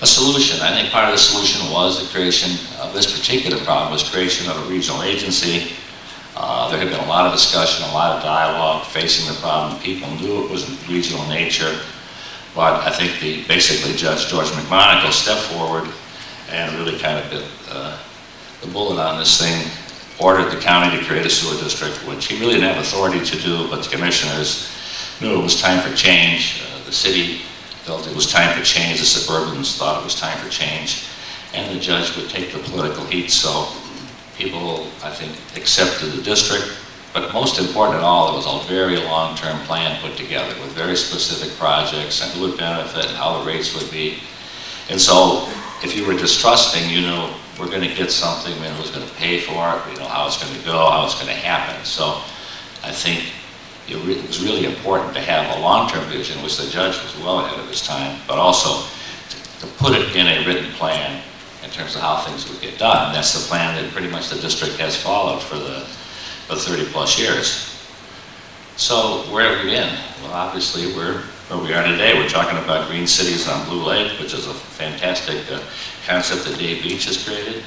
a solution. I think part of the solution was the creation of this particular problem, was creation of a regional agency. There had been a lot of discussion, a lot of dialogue facing the problem. People knew it was regional in nature, but I think basically Judge George McMonagle stepped forward and really kind of bit the bullet on this thing, ordered the county to create a sewer district, which he really didn't have authority to do, but the commissioners knew it was time for change. The city felt it was time for change, the suburbans thought it was time for change, and the judge would take the political heat, so people, I think, accepted the district. But most important of all, it was a very long-term plan put together with very specific projects and who would benefit and how the rates would be. And so, if you were distrusting, you know, we're going to get something, we know who's going to pay for it, we know how it's going to go, how it's going to happen. So, I think it was really important to have a long-term vision, which the judge was well ahead of his time, but also to put it in a written plan in terms of how things would get done. And that's the plan that pretty much the district has followed for the 30 plus years. So where have we been? Well, obviously we're where we are today. We're talking about green cities on Blue Lake, which is a fantastic concept that Dave Beach has created.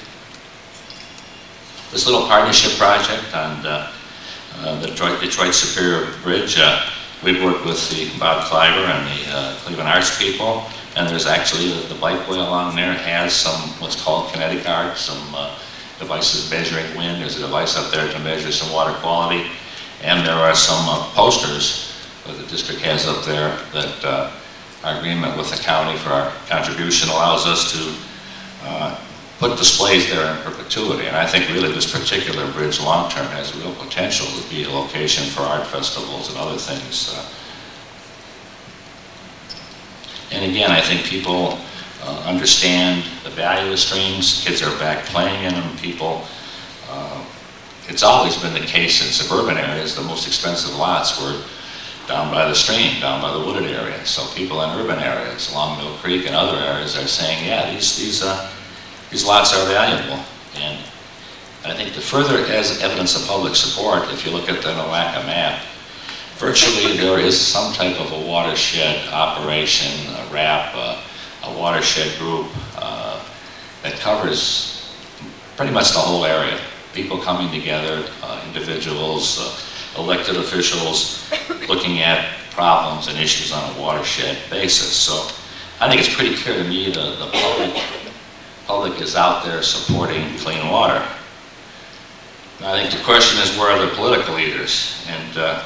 This little partnership project on the Detroit Superior Bridge, we've worked with Bob Kleiber and the Cleveland Arts people, and there's actually the bikeway along there has some what's called kinetic art, some devices measuring wind. There's a device up there to measure some water quality, and there are some posters that the district has up there that our agreement with the county for our contribution allows us to put displays there in perpetuity. And I think really this particular bridge long-term has real potential to be a location for art festivals and other things. And again, I think people understand the value of streams. Kids are back playing in them. People, it's always been the case in suburban areas, the most expensive lots were down by the stream, down by the wooded area. So people in urban areas, along Mill Creek and other areas are saying, yeah, these lots are valuable. And I think the further as evidence of public support, if you look at the NOACA map, virtually there is some type of a watershed operation, a RAP, a watershed group that covers pretty much the whole area. People coming together, individuals, elected officials, looking at problems and issues on a watershed basis. So I think it's pretty clear to me the public is out there supporting clean water. And I think the question is, where are the political leaders? And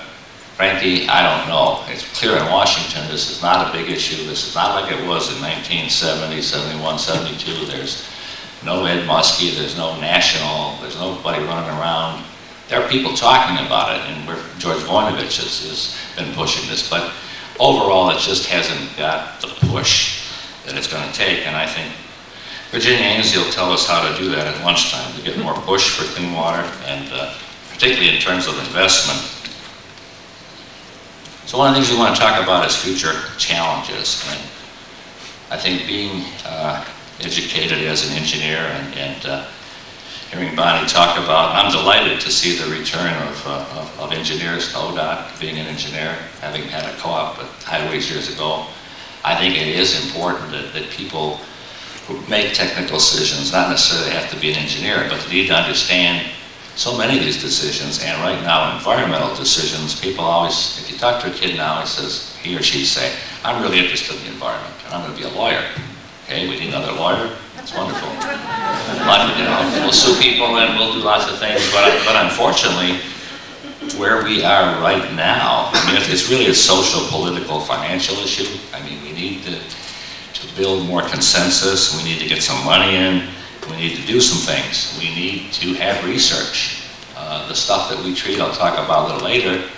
frankly, I don't know. It's clear in Washington this is not a big issue. This is not like it was in 1970, 71, 72. There's no Ed Muskie, there's no national, there's nobody running around. There are people talking about it, and George Voinovich has been pushing this, but overall it just hasn't got the push that it's going to take. And I think Virginia Ainsley will tell us how to do that at lunchtime, to get more push for clean water, and particularly in terms of investment. So one of the things we want to talk about is future challenges. And I think being educated as an engineer and hearing Bonnie talk about, I'm delighted to see the return of engineers to ODOT, being an engineer, having had a co-op at Highways years ago. I think it is important that people who make technical decisions, not necessarily have to be an engineer, but need to understand so many of these decisions, and right now environmental decisions, people always, if you talk to a kid now, he or she say, I'm really interested in the environment, and I'm going to be a lawyer. Okay, we need another lawyer? That's wonderful. But, you know, we'll sue people and we'll do lots of things, but unfortunately, where we are right now, I mean, it's really a social, political, financial issue. I mean, we need to build more consensus, we need to get some money in, we need to do some things. We need to have research. The stuff that we treat, I'll talk about a little later,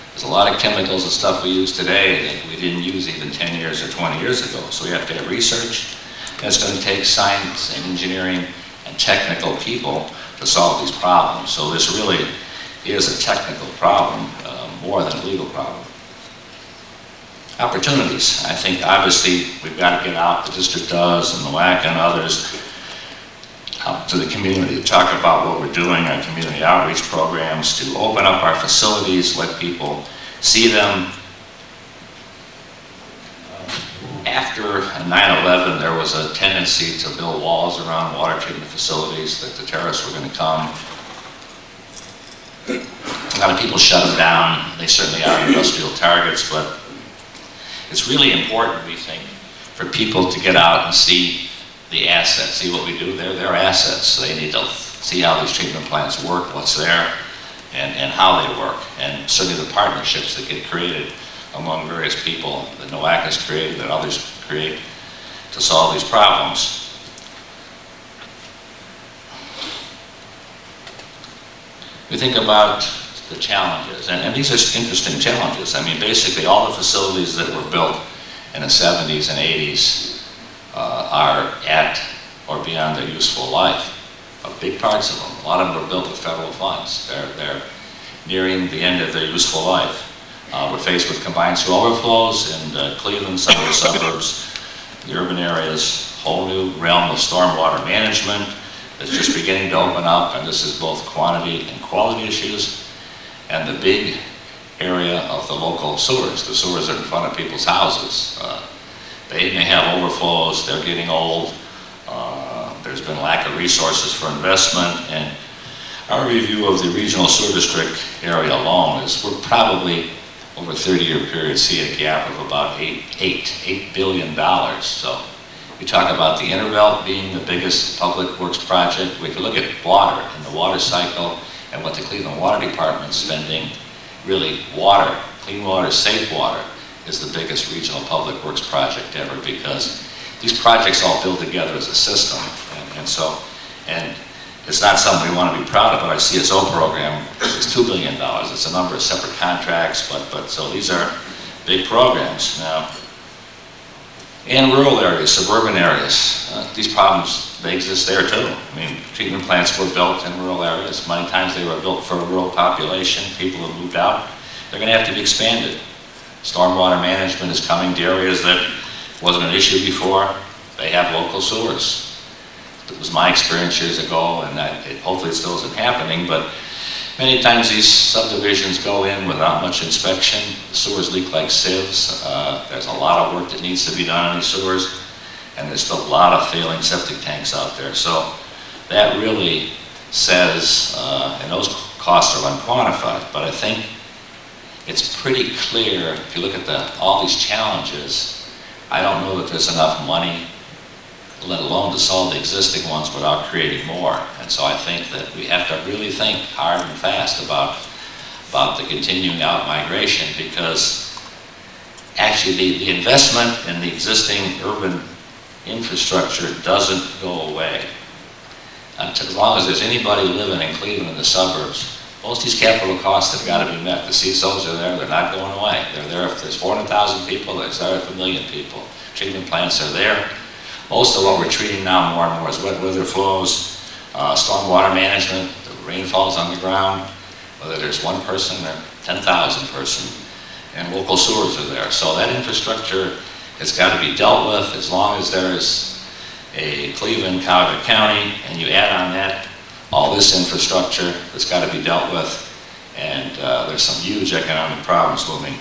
there's a lot of chemicals and stuff we use today that we didn't use even 10 years or 20 years ago. So we have to have research, and it's going to take science and engineering and technical people to solve these problems. So this really is a technical problem more than a legal problem. Opportunities. I think obviously we've got to get out, the district does, and the WAC and others, out to the community to talk about what we're doing, our community outreach programs, to open up our facilities, let people see them. After 9/11, 9/11, there was a tendency to build walls around water treatment facilities, that the terrorists were going to come. A lot of people shut them down. They certainly are industrial targets, but it's really important, we think, for people to get out and see the assets, see what we do. They're their assets. So they need to see how these treatment plants work, what's there, and how they work. And certainly the partnerships that get created among various people that NOACA has created, that others create to solve these problems. We think about the challenges, and these are interesting challenges. I mean, basically all the facilities that were built in the 70s and 80s are at or beyond their useful life. Big parts of them. A lot of them were built with federal funds. They're nearing the end of their useful life. We're faced with combined sewer overflows in Cleveland, some of the suburbs, the urban areas, whole new realm of stormwater management that's just beginning to open up, and this is both quantity and quality issues, and the big area of the local sewers. The sewers are in front of people's houses. They may have overflows, they're getting old, there's been lack of resources for investment, and our review of the regional sewer district area alone is we're probably over a 30-year period see a gap of about $8 billion. So we talk about the Interbelt being the biggest public works project. We can look at water and the water cycle and what the Cleveland Water Department is spending. Really, water, clean water, safe water is the biggest regional public works project ever, because these projects all build together as a system. And it's not something we want to be proud of, but our CSO program is $2 billion. It's a number of separate contracts, but so these are big programs. Now, in rural areas, suburban areas, these problems, they exist there too. I mean, treatment plants were built in rural areas. Many times they were built for a rural population. People have moved out. They're going to have to be expanded. Stormwater management is coming to areas that wasn't an issue before. They have local sewers. It was my experience years ago, and hopefully it still isn't happening, but many times these subdivisions go in without much inspection. The sewers leak like sieves. There's a lot of work that needs to be done on these sewers, and there's still a lot of failing septic tanks out there. So that really says, and those costs are unquantified, but I think it's pretty clear, if you look at all these challenges, I don't know that there's enough money, let alone to solve the existing ones without creating more. And so I think that we have to really think hard and fast about the continuing out migration, because actually the investment in the existing urban infrastructure doesn't go away. As long as there's anybody living in Cleveland in the suburbs, most of these capital costs have got to be met. The CSOs are there, they're not going away. They're there if there's 400,000 people, they're there if 1 million people. Treatment plants are there. Most of what we're treating now more and more is wet weather flows, stormwater management, the rainfalls on the ground, whether there's one person or 10,000 person, and local sewers are there. So that infrastructure has got to be dealt with. As long as there's a Cleveland, Cuyahoga County, and you add on that all this infrastructure that's got to be dealt with, and there's some huge economic problems looming